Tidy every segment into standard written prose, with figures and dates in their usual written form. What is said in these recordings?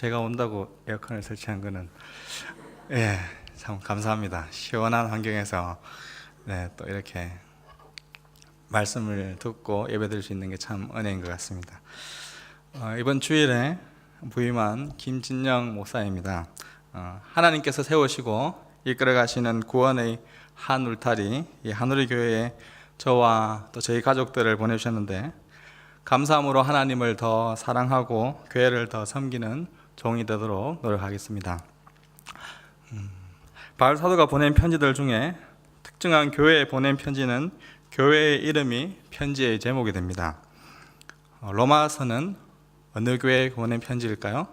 제가 온다고 에어컨을 설치한 거는 참 감사합니다. 시원한 환경에서 또 이렇게 말씀을 듣고 예배드릴 수 있는 게 참 은혜인 것 같습니다. 이번 주일에 부임한 김진영 목사입니다. 하나님께서 세우시고 이끌어가시는 구원의 한 울타리, 이 한우리 교회에 저와 또 저희 가족들을 보내주셨는데 감사함으로 하나님을 더 사랑하고 교회를 더 섬기는 종이 되도록 노력하겠습니다. 바울 사도가 보낸 편지들 중에 특정한 교회에 보낸 편지는 교회의 이름이 편지의 제목이 됩니다. 로마서는 어느 교회에 보낸 편지일까요?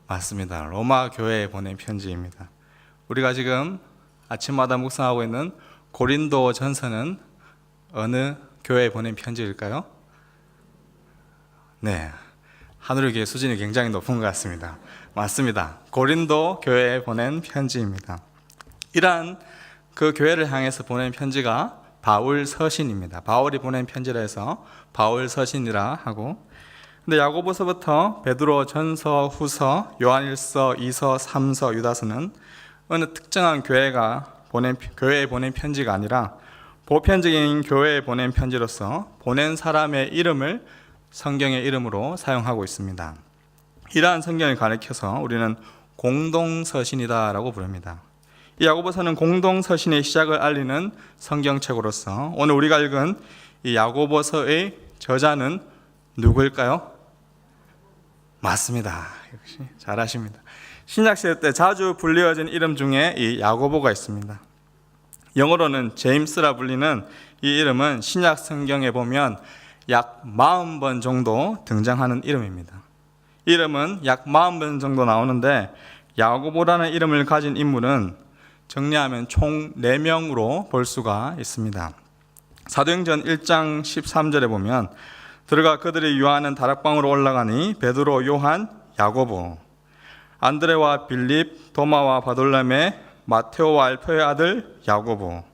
맞습니다. 로마 교회에 보낸 편지입니다. 우리가 지금 아침마다 묵상하고 있는 고린도 전서는 어느 교회에 보낸 편지일까요? 네, 하늘교회 수준이 굉장히 높은 것 같습니다. 맞습니다. 고린도 교회에 보낸 편지입니다. 이러한 그 교회를 향해서 보낸 편지가 바울 서신입니다. 바울이 보낸 편지라 해서 바울 서신이라 하고, 근데 야고보서부터 베드로 전서, 후서, 요한일서, 2서, 3서, 유다서는 어느 특정한 교회에 보낸 편지가 아니라 보편적인 교회에 보낸 편지로서 보낸 사람의 이름을 성경의 이름으로 사용하고 있습니다. 이러한 성경을 가리켜서 우리는 공동서신이다라고 부릅니다. 이 야고보서는 공동서신의 시작을 알리는 성경책으로서 오늘 우리가 읽은 이 야고보서의 저자는 누구일까요? 맞습니다. 역시 잘하십니다. 신약시대 때 자주 불리어진 이름 중에 이 야고보가 있습니다. 영어로는 제임스라 불리는 이 이름은 신약 성경에 보면 약 40번 정도 등장하는 이름입니다. 이름은 약 40번 정도 나오는데 야고보라는 이름을 가진 인물은 정리하면 총 4명으로 볼 수가 있습니다. 사도행전 1장 13절에 보면 들어가 그들이 유하는 다락방으로 올라가니 베드로, 요한, 야고보, 안드레와 빌립, 도마와 바돌레메, 마테오와 알페의 아들 야고보,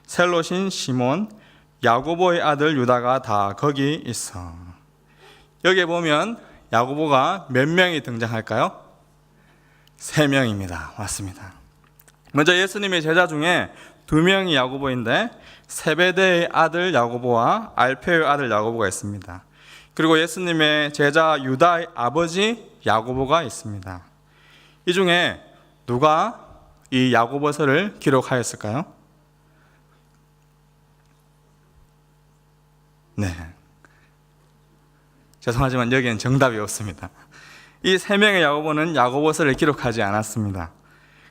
셀롯인 시몬, 야고보의 아들 유다가 다 거기 있어. 여기에 보면 야고보가 몇 명이 등장할까요? 3명입니다. 맞습니다. 먼저 예수님의 제자 중에 2명이 야고보인데 세베대의 아들 야고보와 알페의 아들 야고보가 있습니다. 그리고 예수님의 제자 유다의 아버지 야고보가 있습니다. 이 중에 누가 이 야고보서를 기록하였을까요? 네, 죄송하지만 여기엔 정답이 없습니다. 이 3명의 야고보는 야고보서를 기록하지 않았습니다.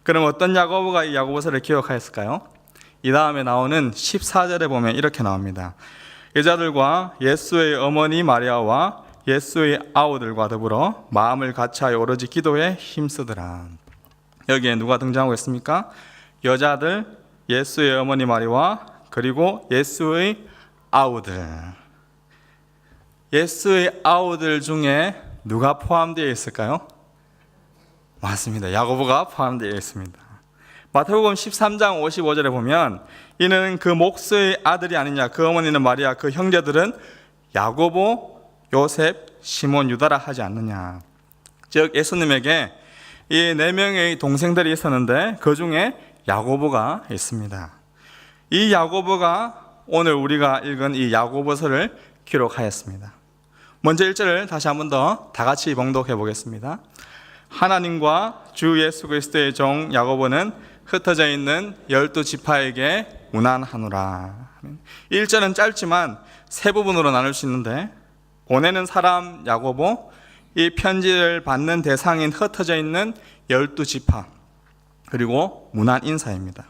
그럼 어떤 야고보가 이 야고보서를 기록하였을까요? 이 다음에 나오는 14절에 보면 이렇게 나옵니다. 여자들과 예수의 어머니 마리아와 예수의 아우들과 더불어 마음을 같이하여 오로지 기도에 힘쓰더라. 여기에 누가 등장하고 있습니까? 여자들, 예수의 어머니 마리아, 그리고 예수의 아우들. 예수의 아우들 중에 누가 포함되어 있을까요? 맞습니다. 야고보가 포함되어 있습니다. 마태복음 13장 55절에 보면 이는 그 목수의 아들이 아니냐, 그 어머니는 마리아, 그 형제들은 야고보, 요셉, 시몬, 유다라 하지 않느냐. 즉 예수님에게 이 4명의 동생들이 있었는데 그 중에 야고보가 있습니다. 이 야고보가 오늘 우리가 읽은 이 야고보서를 기록하였습니다. 먼저 1절을 다시 한 번 더 다 같이 봉독해 보겠습니다. 하나님과 주 예수 그리스도의 종 야고보는 흩어져 있는 12지파에게 문안하노라. 1절은 짧지만 세 부분으로 나눌 수 있는데 보내는 사람 야고보, 이 편지를 받는 대상인 흩어져 있는 12지파, 그리고 문안 인사입니다.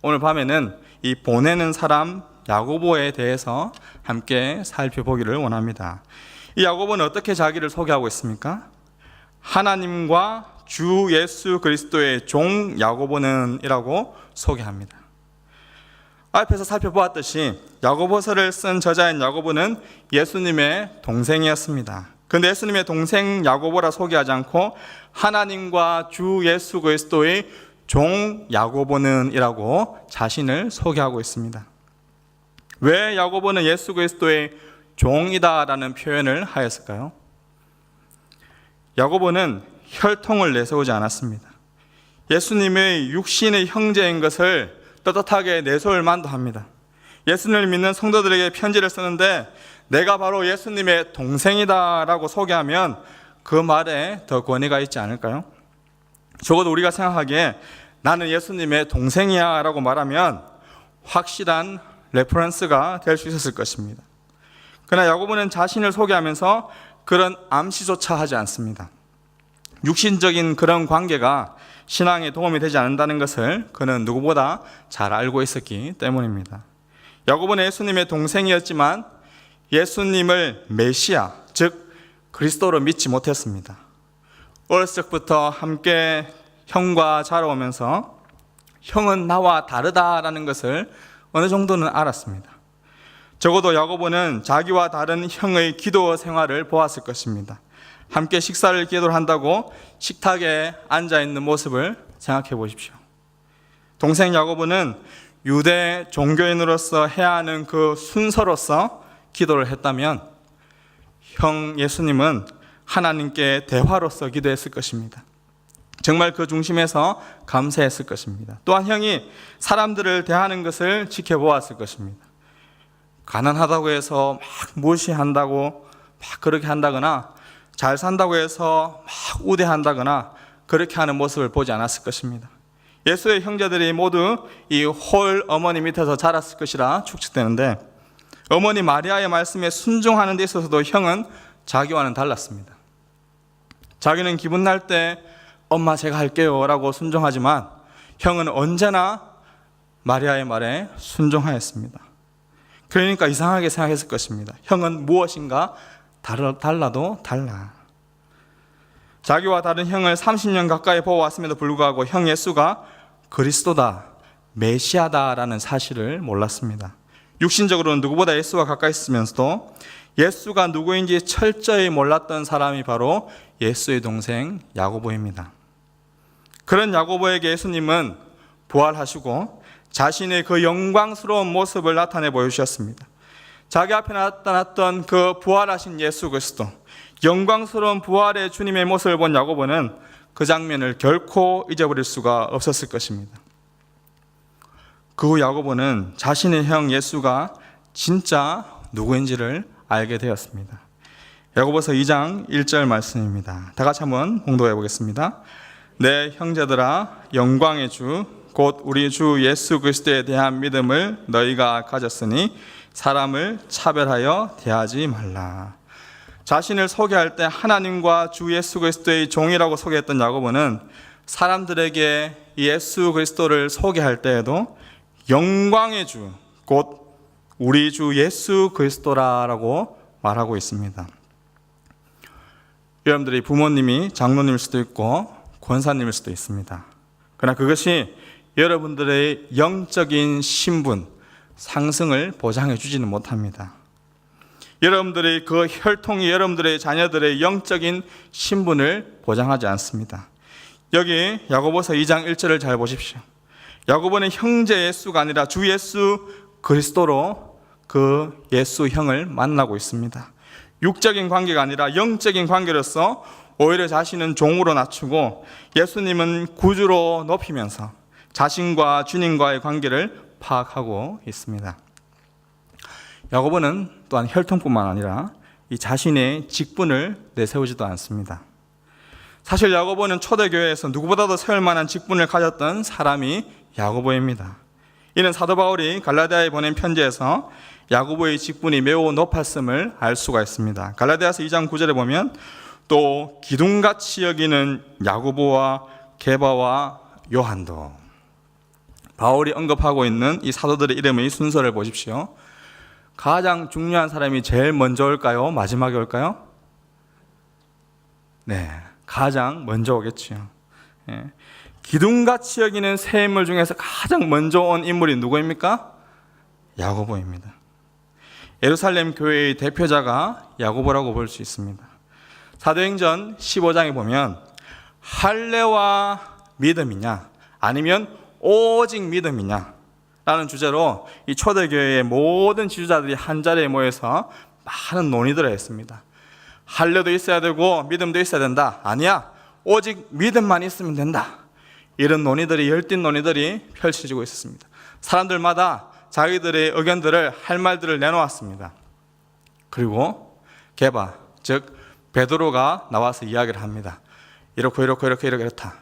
오늘 밤에는 이 보내는 사람 야고보에 대해서 함께 살펴보기를 원합니다. 이 야고보는 어떻게 자기를 소개하고 있습니까? 하나님과 주 예수 그리스도의 종 야고보는 이라고 소개합니다. 앞에서 살펴보았듯이 야고보서를 쓴 저자인 야고보는 예수님의 동생이었습니다. 그런데 예수님의 동생 야고보라 소개하지 않고 하나님과 주 예수 그리스도의 종 야고보는 이라고 자신을 소개하고 있습니다. 왜 야고보는 예수 그리스도의 종이다라는 표현을 하였을까요? 야고보는 혈통을 내세우지 않았습니다. 예수님의 육신의 형제인 것을 떳떳하게 내세울 만도 합니다. 예수님을 믿는 성도들에게 편지를 쓰는데 내가 바로 예수님의 동생이다 라고 소개하면 그 말에 더 권위가 있지 않을까요? 적어도 우리가 생각하기에 나는 예수님의 동생이야 라고 말하면 확실한 레퍼런스가 될 수 있었을 것입니다. 그러나 야고보는 자신을 소개하면서 그런 암시조차 하지 않습니다. 육신적인 그런 관계가 신앙에 도움이 되지 않는다는 것을 그는 누구보다 잘 알고 있었기 때문입니다. 야고보는 예수님의 동생이었지만 예수님을 메시아, 즉 그리스도로 믿지 못했습니다. 어렸을 적부터 함께 형과 자라오면서 형은 나와 다르다라는 것을 어느 정도는 알았습니다. 적어도 야고보는 자기와 다른 형의 기도 생활을 보았을 것입니다. 함께 식사를 기도를 한다고 식탁에 앉아있는 모습을 생각해 보십시오. 동생 야고보는 유대 종교인으로서 해야 하는 그 순서로서 기도를 했다면 형 예수님은 하나님께 대화로서 기도했을 것입니다. 정말 그 중심에서 감사했을 것입니다. 또한 형이 사람들을 대하는 것을 지켜보았을 것입니다. 가난하다고 해서 막 무시한다고 막 그렇게 한다거나 잘 산다고 해서 막 우대한다거나 그렇게 하는 모습을 보지 않았을 것입니다. 예수의 형제들이 모두 이 홀 어머니 밑에서 자랐을 것이라 추측되는데 어머니 마리아의 말씀에 순종하는 데 있어서도 형은 자기와는 달랐습니다. 자기는 기분 날 때 엄마 제가 할게요 라고 순종하지만 형은 언제나 마리아의 말에 순종하였습니다. 그러니까 이상하게 생각했을 것입니다. 형은 무엇인가 달라도 달라. 자기와 다른 형을 30년 가까이 보아왔음에도 불구하고 형 예수가 그리스도다, 메시아다라는 사실을 몰랐습니다. 육신적으로는 누구보다 예수와 가까이 있으면서도 예수가 누구인지 철저히 몰랐던 사람이 바로 예수의 동생 야고보입니다. 그런 야고보에게 예수님은 부활하시고 자신의 그 영광스러운 모습을 나타내 보여주셨습니다. 자기 앞에 나타났던 그 부활하신 예수 그리스도, 영광스러운 부활의 주님의 모습을 본 야고보는 그 장면을 결코 잊어버릴 수가 없었을 것입니다. 그 후 야고보는 자신의 형 예수가 진짜 누구인지를 알게 되었습니다. 야고보서 2장 1절 말씀입니다. 다 같이 한번 봉독해 보겠습니다. 내 형제들아, 영광의 주 곧 우리 주 예수 그리스도에 대한 믿음을 너희가 가졌으니 사람을 차별하여 대하지 말라. 자신을 소개할 때 하나님과 주 예수 그리스도의 종이라고 소개했던 야고보는 사람들에게 예수 그리스도를 소개할 때에도 영광의 주 곧 우리 주 예수 그리스도라고 말하고 있습니다. 여러분들이 부모님이 장로님일 수도 있고 권사님일 수도 있습니다. 그러나 그것이 여러분들의 영적인 신분, 상승을 보장해 주지는 못합니다. 여러분들의 그 혈통이 여러분들의 자녀들의 영적인 신분을 보장하지 않습니다. 여기 야고보서 2장 1절을 잘 보십시오. 야고보는 형제 예수가 아니라 주 예수 그리스도로 그 예수 형을 만나고 있습니다. 육적인 관계가 아니라 영적인 관계로서 오히려 자신은 종으로 낮추고 예수님은 구주로 높이면서 자신과 주님과의 관계를 파악하고 있습니다. 야고보는 또한 혈통뿐만 아니라 이 자신의 직분을 내세우지도 않습니다. 사실 야고보는 초대교회에서 누구보다도 세울 만한 직분을 가졌던 사람이 야고보입니다. 이는 사도 바울이 갈라디아에 보낸 편지에서 야고보의 직분이 매우 높았음을 알 수가 있습니다. 갈라디아서 2장 9절에 보면 또 기둥같이 여기는 야고보와 게바와 요한도, 바울이 언급하고 있는 이 사도들의 이름의 순서를 보십시오. 가장 중요한 사람이 제일 먼저 올까요? 마지막에 올까요? 네, 가장 먼저 오겠죠. 예. 기둥같이 여기는 세 인물 중에서 가장 먼저 온 인물이 누구입니까? 야고보입니다. 예루살렘 교회의 대표자가 야고보라고 볼 수 있습니다. 사도행전 15장에 보면 할례와 믿음이냐 아니면 오직 믿음이냐 라는 주제로 이 초대교회의 모든 지주자들이 한자리에 모여서 많은 논의들을 했습니다. 할례도 있어야 되고 믿음도 있어야 된다. 아니야. 오직 믿음만 있으면 된다. 이런 논의들이, 열띤 논의들이 펼쳐지고 있었습니다. 사람들마다 자기들의 의견들을, 할 말들을 내놓았습니다. 그리고 게바, 즉 베드로가 나와서 이야기를 합니다. 이렇다.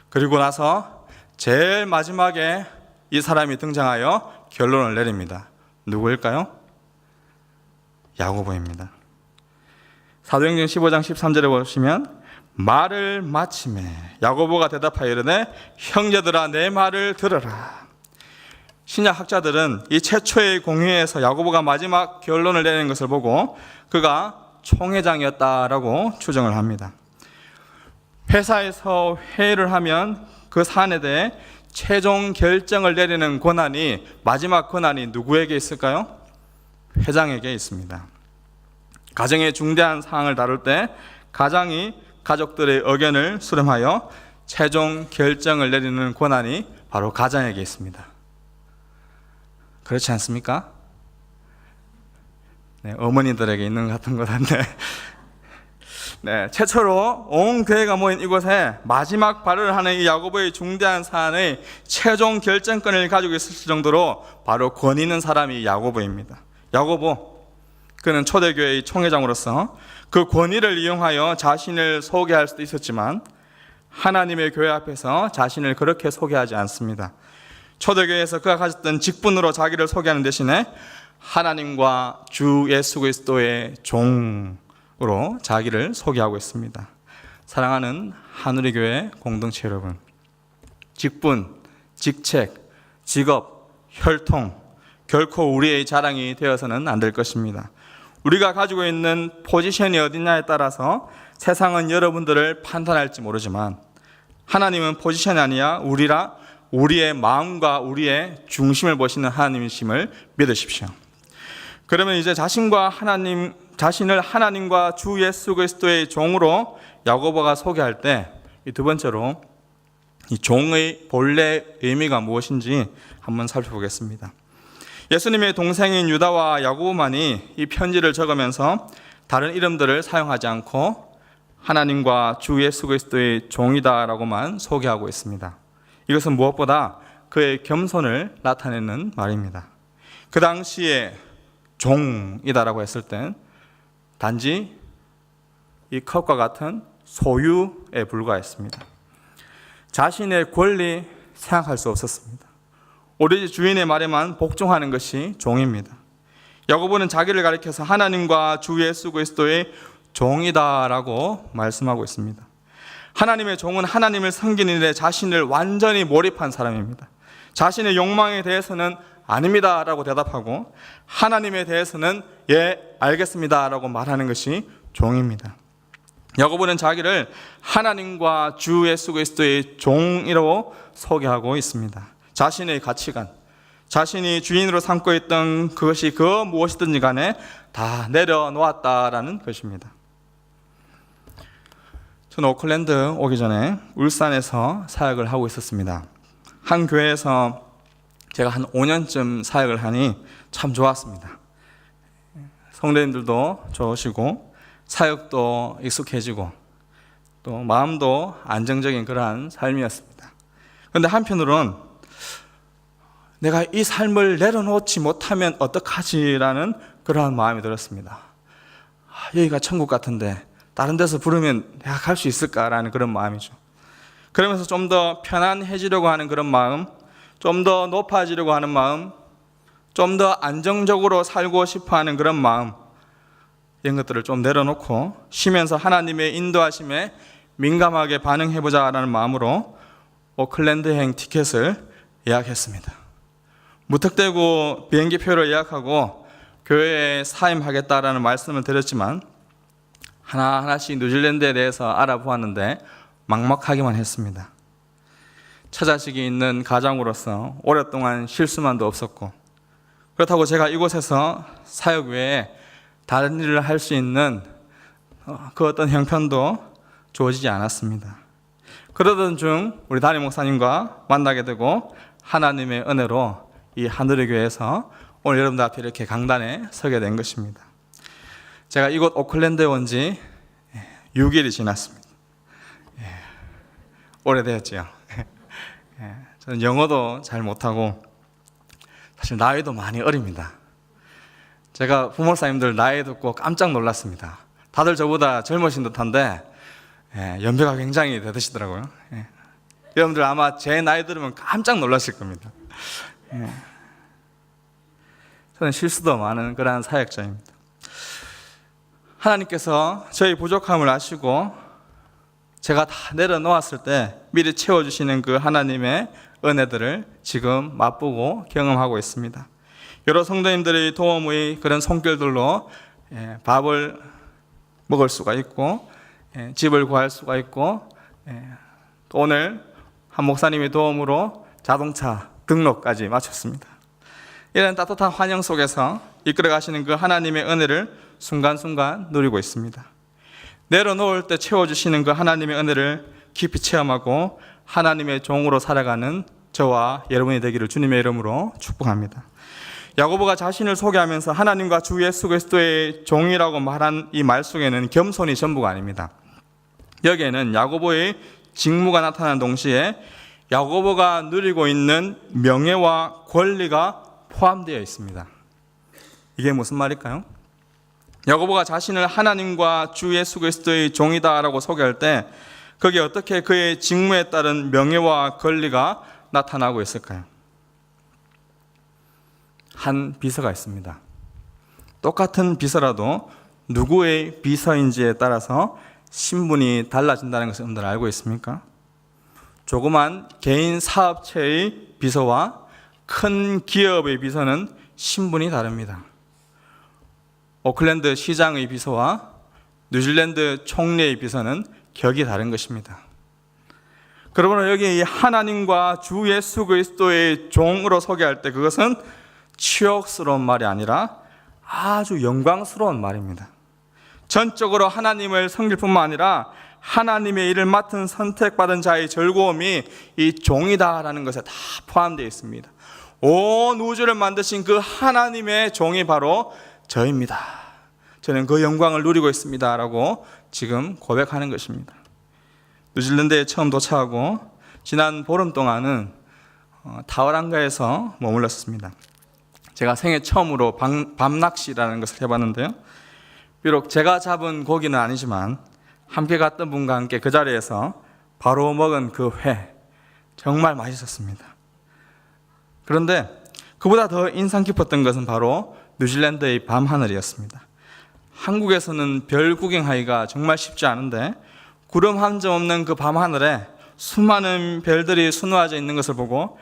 그리고 나서 제일 마지막에 이 사람이 등장하여 결론을 내립니다. 누구일까요? 야고보입니다. 사도행전 15장 13절에 보시면 말을 마침에 야고보가 대답하여 이르되 형제들아 내 말을 들으라. 신약 학자들은 이 최초의 공회에서 야고보가 마지막 결론을 내리는 것을 보고 그가 총회장이었다라고 추정을 합니다. 회사에서 회의를 하면 그 사안에 대해 최종 결정을 내리는 권한이, 마지막 권한이 누구에게 있을까요? 회장에게 있습니다. 가정의 중대한 사항을 다룰 때 가장이 가족들의 의견을 수렴하여 최종 결정을 내리는 권한이 바로 가장에게 있습니다. 그렇지 않습니까? 네, 어머니들에게 있는 것 같은 것 같은데 네, 최초로 온 교회가 모인 이곳에 마지막 발언을 하는 이 야고보의 중대한 사안의 최종 결정권을 가지고 있을 정도로 바로 권위 있는 사람이 야고보입니다. 야고보, 그는 초대교회의 총회장으로서 그 권위를 이용하여 자신을 소개할 수도 있었지만 하나님의 교회 앞에서 자신을 그렇게 소개하지 않습니다. 초대교회에서 그가 가졌던 직분으로 자기를 소개하는 대신에 하나님과 주 예수 그리스도의 종으로 자기를 소개하고 있습니다. 사랑하는 하늘의 교회 공동체 여러분, 직분, 직책, 직업, 혈통 결코 우리의 자랑이 되어서는 안 될 것입니다. 우리가 가지고 있는 포지션이 어디냐에 따라서 세상은 여러분들을 판단할지 모르지만 하나님은 포지션이 아니라 우리의 마음과 우리의 중심을 보시는 하나님이심을 믿으십시오. 그러면 이제 자신을 하나님과 주 예수 그리스도의 종으로 야고보가 소개할 때 이 두 번째로 이 종의 본래 의미가 무엇인지 한번 살펴보겠습니다. 예수님의 동생인 유다와 야고보만이 이 편지를 적으면서 다른 이름들을 사용하지 않고 하나님과 주 예수 그리스도의 종이다라고만 소개하고 있습니다. 이것은 무엇보다 그의 겸손을 나타내는 말입니다. 그 당시에 종이다라고 했을 땐 단지 이 컵과 같은 소유에 불과했습니다. 자신의 권리 생각할 수 없었습니다. 오로지 주인의 말에만 복종하는 것이 종입니다. 야고보는 자기를 가리켜서 하나님과 주 예수 그리스도의 종이다라고 말씀하고 있습니다. 하나님의 종은 하나님을 섬기는 일에 자신을 완전히 몰입한 사람입니다. 자신의 욕망에 대해서는 아닙니다 라고 대답하고 하나님에 대해서는 예 알겠습니다 라고 말하는 것이 종입니다. 야고보는 자기를 하나님과 주 예수 그리스도의 종이라고 소개하고 있습니다. 자신의 가치관, 자신이 주인으로 삼고 있던 그것이 그 무엇이든지 간에 다 내려놓았다라는 것입니다. 저는 오클랜드 오기 전에 울산에서 사역을 하고 있었습니다. 한 교회에서 제가 한 5년쯤 사역을 하니 참 좋았습니다. 성도님들도 좋으시고 사역도 익숙해지고 또 마음도 안정적인 그러한 삶이었습니다. 그런데 한편으로는 내가 이 삶을 내려놓지 못하면 어떡하지라는 그러한 마음이 들었습니다. 여기가 천국 같은데 다른 데서 부르면 내가 갈 수 있을까라는 그런 마음이죠. 그러면서 좀 더 편안해지려고 하는 그런 마음, 좀 더 높아지려고 하는 마음, 좀 더 안정적으로 살고 싶어하는 그런 마음, 이런 것들을 좀 내려놓고 쉬면서 하나님의 인도하심에 민감하게 반응해보자라는 마음으로 오클랜드행 티켓을 예약했습니다. 무턱대고 비행기표를 예약하고 교회에 사임하겠다라는 말씀을 드렸지만 하나하나씩 뉴질랜드에 대해서 알아보았는데 막막하기만 했습니다. 처자식이 있는 가장으로서 오랫동안 실수만도 없었고 그렇다고 제가 이곳에서 사역 외에 다른 일을 할 수 있는 그 어떤 형편도 주어지지 않았습니다. 그러던 중 우리 담임 목사님과 만나게 되고 하나님의 은혜로 이 하늘의 교회에서 오늘 여러분들 앞에 이렇게 강단에 서게 된 것입니다. 제가 이곳 오클랜드에 온 지 6일이 지났습니다. 오래되었지요. 저는 영어도 잘 못하고 사실 나이도 많이 어립니다. 제가 부목사님들 나이 듣고 깜짝 놀랐습니다. 다들 저보다 젊으신 듯한데 연배가 굉장히 되시더라고요. 여러분들 아마 제 나이 들으면 깜짝 놀라실 겁니다. 저는 실수도 많은 그러한 사역자입니다. 하나님께서 저희 부족함을 아시고 제가 다 내려놓았을 때 미리 채워주시는 그 하나님의 은혜들을 지금 맛보고 경험하고 있습니다. 여러 성도님들의 도움의 그런 손길들로 밥을 먹을 수가 있고 집을 구할 수가 있고 또 오늘 한 목사님의 도움으로 자동차 등록까지 마쳤습니다. 이런 따뜻한 환영 속에서 이끌어 가시는 그 하나님의 은혜를 순간순간 누리고 있습니다. 내려놓을 때 채워주시는 그 하나님의 은혜를 깊이 체험하고 하나님의 종으로 살아가는 저와 여러분이 되기를 주님의 이름으로 축복합니다. 야고보가 자신을 소개하면서 하나님과 주 예수 그리스도의 종이라고 말한 이 말 속에는 겸손이 전부가 아닙니다. 여기에는 야고보의 직무가 나타나는 동시에 야고보가 누리고 있는 명예와 권리가 포함되어 있습니다. 이게 무슨 말일까요? 야고보가 자신을 하나님과 주 예수 그리스도의 종이다라고 소개할 때 거기에 어떻게 그의 직무에 따른 명예와 권리가 나타나고 있을까요? 한 비서가 있습니다. 똑같은 비서라도 누구의 비서인지에 따라서 신분이 달라진다는 것을 여러분들 알고 있습니까? 조그만 개인 사업체의 비서와 큰 기업의 비서는 신분이 다릅니다. 오클랜드 시장의 비서와 뉴질랜드 총리의 비서는 격이 다른 것입니다. 그러므로 여기 이 하나님과 주 예수 그리스도의 종으로 소개할 때 그것은 치욕스러운 말이 아니라 아주 영광스러운 말입니다. 전적으로 하나님을 섬길 뿐만 아니라 하나님의 일을 맡은 선택받은 자의 즐거움이 이 종이다라는 것에 다 포함되어 있습니다. 온 우주를 만드신 그 하나님의 종이 바로 저입니다. 저는 그 영광을 누리고 있습니다 라고 지금 고백하는 것입니다. 뉴질랜드에 처음 도착하고 지난 보름 동안은 타워랑가에서 머물렀습니다. 제가 생애 처음으로 밤낚시라는 것을 해봤는데요. 비록 제가 잡은 고기는 아니지만 함께 갔던 분과 함께 그 자리에서 바로 먹은 그 회 정말 맛있었습니다. 그런데 그보다 더 인상 깊었던 것은 바로 뉴질랜드의 밤하늘이었습니다. 한국에서는 별 구경하기가 정말 쉽지 않은데 구름 한 점 없는 그 밤하늘에 수많은 별들이 수놓아져 있는 것을 보고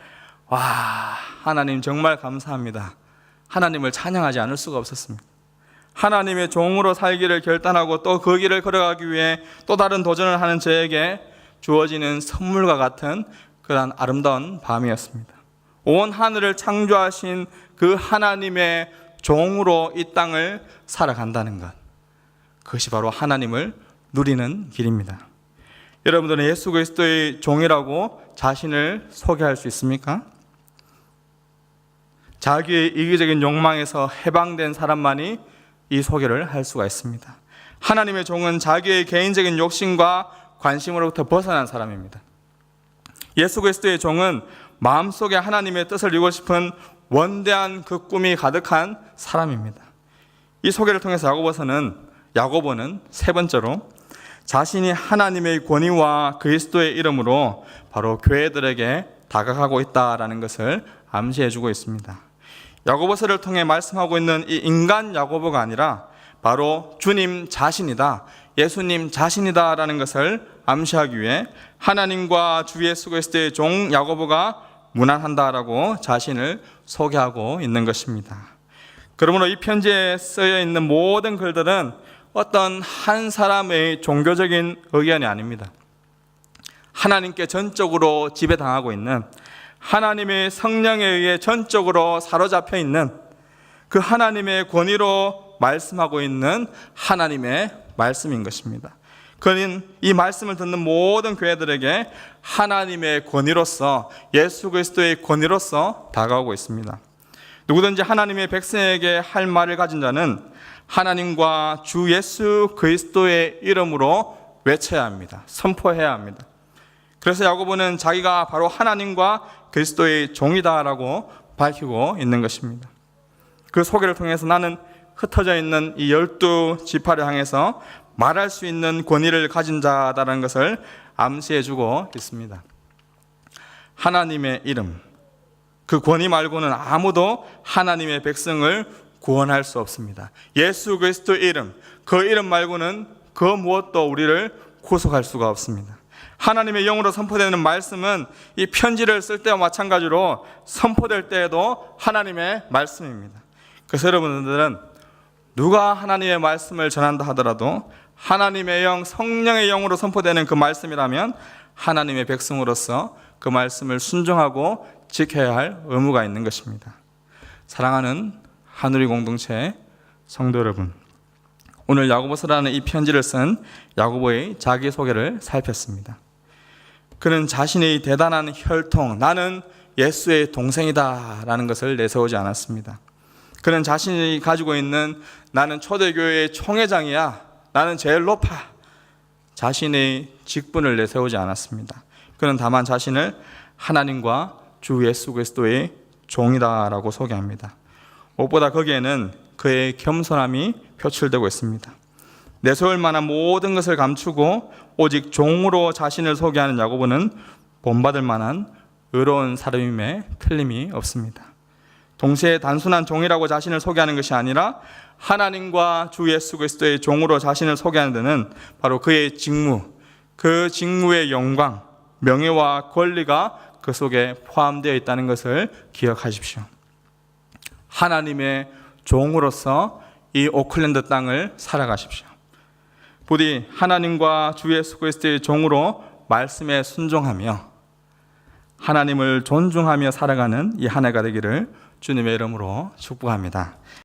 와, 하나님 정말 감사합니다. 하나님을 찬양하지 않을 수가 없었습니다. 하나님의 종으로 살기를 결단하고 또 그 길을 걸어가기 위해 또 다른 도전을 하는 저에게 주어지는 선물과 같은 그런 아름다운 밤이었습니다. 온 하늘을 창조하신 그 하나님의 종으로 이 땅을 살아간다는 것, 그것이 바로 하나님을 누리는 길입니다. 여러분들은 예수 그리스도의 종이라고 자신을 소개할 수 있습니까? 자기의 이기적인 욕망에서 해방된 사람만이 이 소개를 할 수가 있습니다. 하나님의 종은 자기의 개인적인 욕심과 관심으로부터 벗어난 사람입니다. 예수 그리스도의 종은 마음속에 하나님의 뜻을 이루고 싶은 원대한 그 꿈이 가득한 사람입니다. 이 소개를 통해서 야고보는 세 번째로 자신이 하나님의 권위와 그리스도의 이름으로 바로 교회들에게 다가가고 있다라는 것을 암시해주고 있습니다. 야고보서를 통해 말씀하고 있는 이 인간 야고보가 아니라 바로 주님 자신이다, 예수님 자신이다라는 것을 암시하기 위해 하나님과 주 예수 그리스도의 종 야고보가 무난한다라고 자신을 소개하고 있는 것입니다. 그러므로 이 편지에 쓰여 있는 모든 글들은 어떤 한 사람의 종교적인 의견이 아닙니다. 하나님께 전적으로 지배당하고 있는, 하나님의 성령에 의해 전적으로 사로잡혀 있는 그 하나님의 권위로 말씀하고 있는 하나님의 말씀인 것입니다. 그는 이 말씀을 듣는 모든 교회들에게 하나님의 권위로서, 예수 그리스도의 권위로서 다가오고 있습니다. 누구든지 하나님의 백성에게 할 말을 가진 자는 하나님과 주 예수 그리스도의 이름으로 외쳐야 합니다. 선포해야 합니다. 그래서 야고보는 자기가 바로 하나님과 그리스도의 종이다라고 밝히고 있는 것입니다. 그 소개를 통해서 나는 흩어져 있는 이 12지파를 향해서 말할 수 있는 권위를 가진 자다라는 것을 암시해주고 있습니다. 하나님의 이름, 그 권위 말고는 아무도 하나님의 백성을 구원할 수 없습니다. 예수 그리스도의 이름, 그 이름 말고는 그 무엇도 우리를 구속할 수가 없습니다. 하나님의 영으로 선포되는 말씀은 이 편지를 쓸 때와 마찬가지로 선포될 때에도 하나님의 말씀입니다. 그래서 여러분들은 누가 하나님의 말씀을 전한다 하더라도 하나님의 영, 성령의 영으로 선포되는 그 말씀이라면 하나님의 백성으로서 그 말씀을 순종하고 지켜야 할 의무가 있는 것입니다. 사랑하는 하누리 공동체 성도 여러분, 오늘 야고보서라는 이 편지를 쓴 야고보의 자기소개를 살폈습니다. 그는 자신의 대단한 혈통, 나는 예수의 동생이다 라는 것을 내세우지 않았습니다. 그는 자신이 가지고 있는 나는 초대교회의 총회장이야, 나는 제일 높아, 자신의 직분을 내세우지 않았습니다. 그는 다만 자신을 하나님과 주 예수 그리스도의 종이다라고 소개합니다. 무엇보다 거기에는 그의 겸손함이 표출되고 있습니다. 내세울 만한 모든 것을 감추고 오직 종으로 자신을 소개하는 야고보는 본받을 만한 의로운 사람임에 틀림이 없습니다. 동시에 단순한 종이라고 자신을 소개하는 것이 아니라 하나님과 주 예수 그리스도의 종으로 자신을 소개하는 데는 바로 그의 직무, 그 직무의 영광, 명예와 권리가 그 속에 포함되어 있다는 것을 기억하십시오. 하나님의 종으로서 이 오클랜드 땅을 살아가십시오. 부디 하나님과 주 예수 그리스도의 종으로 말씀에 순종하며 하나님을 존중하며 살아가는 이 한 해가 되기를 주님의 이름으로 축복합니다.